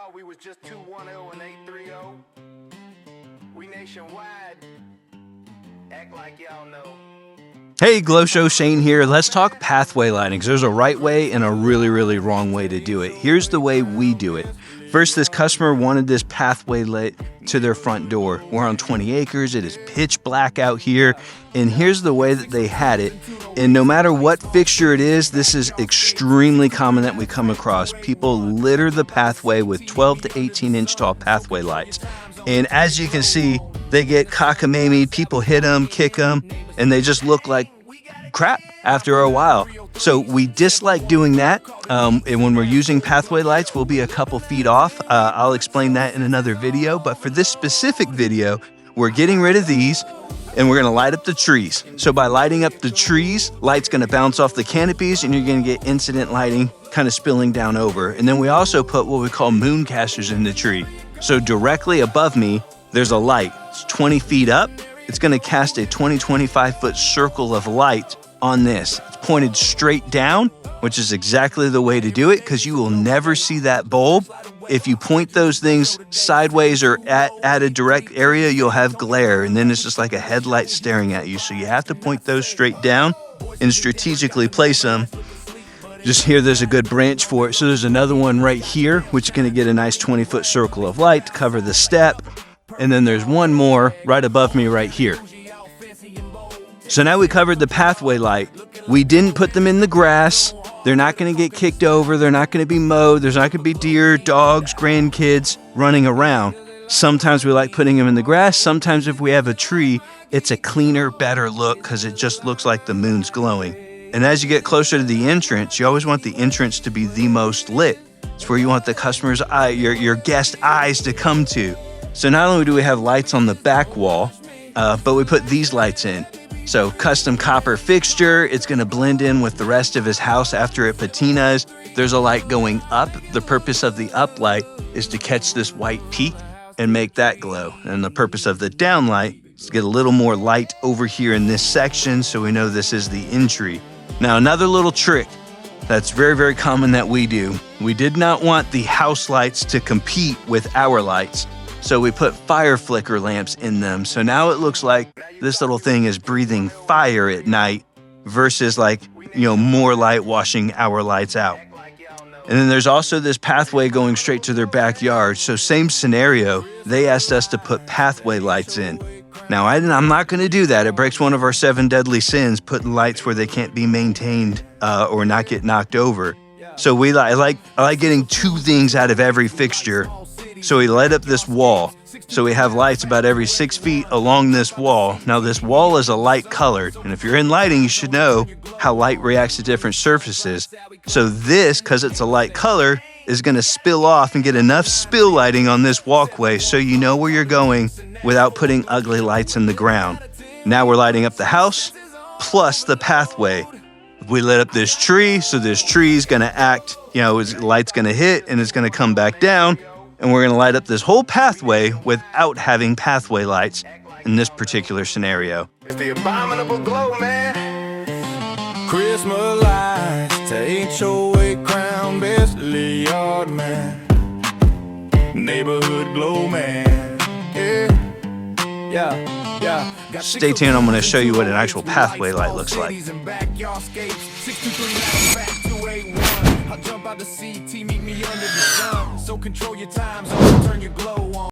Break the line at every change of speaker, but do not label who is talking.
thought we was just 210 and 830. We nationwide. Act like y'all know.
Hey, Glow Show, Shane here. Let's talk pathway lighting. There's a right way and a really wrong way to do it. Here's the way we do it. First, this customer wanted this pathway lit to their front door. We're on 20 acres. It is pitch black out here. And here's the way that they had it. And no matter what fixture it is, this is extremely common that we come across. People litter the pathway with 12 to 18 inch tall pathway lights. And as you can see, they get cockamamie. People hit them, kick them, and they just look like crap after a while. So we dislike doing that. And when we're using pathway lights, we'll be a couple feet off. I'll explain that in another video. But for this specific video, we're getting rid of these and we're going to light up the trees. So by lighting up the trees, light's going to bounce off the canopies and you're going to get incident lighting kind of spilling down over. And then we also put what we call moon casters in the tree. So directly above me, there's a light. It's 20 feet up. It's going to cast a 25 foot circle of light on this. It's pointed straight down, which is exactly the way to do it because you will never see that bulb. If you point those things sideways or at a direct area, you'll have glare, and then it's just like a headlight staring at you. So you have to point those straight down and strategically place them. Just here, there's a good branch for it. So there's another one right here, which is going to get a nice 20-foot circle of light to cover the step. And then there's one more right above me right here. So now we covered the pathway light. We didn't put them in the grass. They're not going to get kicked over. They're not going to be mowed. There's not going to be deer, dogs, grandkids running around. Sometimes we like putting them in the grass. Sometimes if we have a tree, it's a cleaner, better look because it just looks like the moon's glowing. And as you get closer to the entrance, you always want the entrance to be the most lit. It's where you want the customer's eye, your guest eyes to come to. So not only do we have lights on the back wall, but we put these lights in. So custom copper fixture, it's going to blend in with the rest of his house after it patinas. There's a light going up. The purpose of the up light is to catch this white peak and make that glow. And the purpose of the down light is to get a little more light over here in this section so we know this is the entry. Now another little trick that's very common that we do. We did not want the house lights to compete with our lights. So we put fire flicker lamps in them. So now it looks like this little thing is breathing fire at night versus more light washing our lights out. And then there's also this pathway going straight to their backyard. So same scenario, they asked us to put pathway lights in. Now I'm not going to do that. It breaks one of our 7 deadly sins, putting lights where they can't be maintained or not get knocked over. So I like getting 2 things out of every fixture. So we light up this wall. So we have lights about every 6 feet along this wall. Now this wall is a light colored, and if you're in lighting, you should know how light reacts to different surfaces. So this, because it's a light color, is going to spill off and get enough spill lighting on this walkway so you know where you're going without putting ugly lights in the ground. Now we're lighting up the house plus the pathway. We lit up this tree, so this tree is going to act, light's going to hit and it's going to come back down. And we're going to light up this whole pathway without having pathway lights in this particular scenario.
It's the abominable glow, man.
Christmas lights to HOA Crown Besley Yard man. Neighborhood glow man. Yeah.
Stay tuned, I'm going to show you what an actual pathway light looks like.
I'll jump out the CT, meet me under the sun. So control your times, I'll turn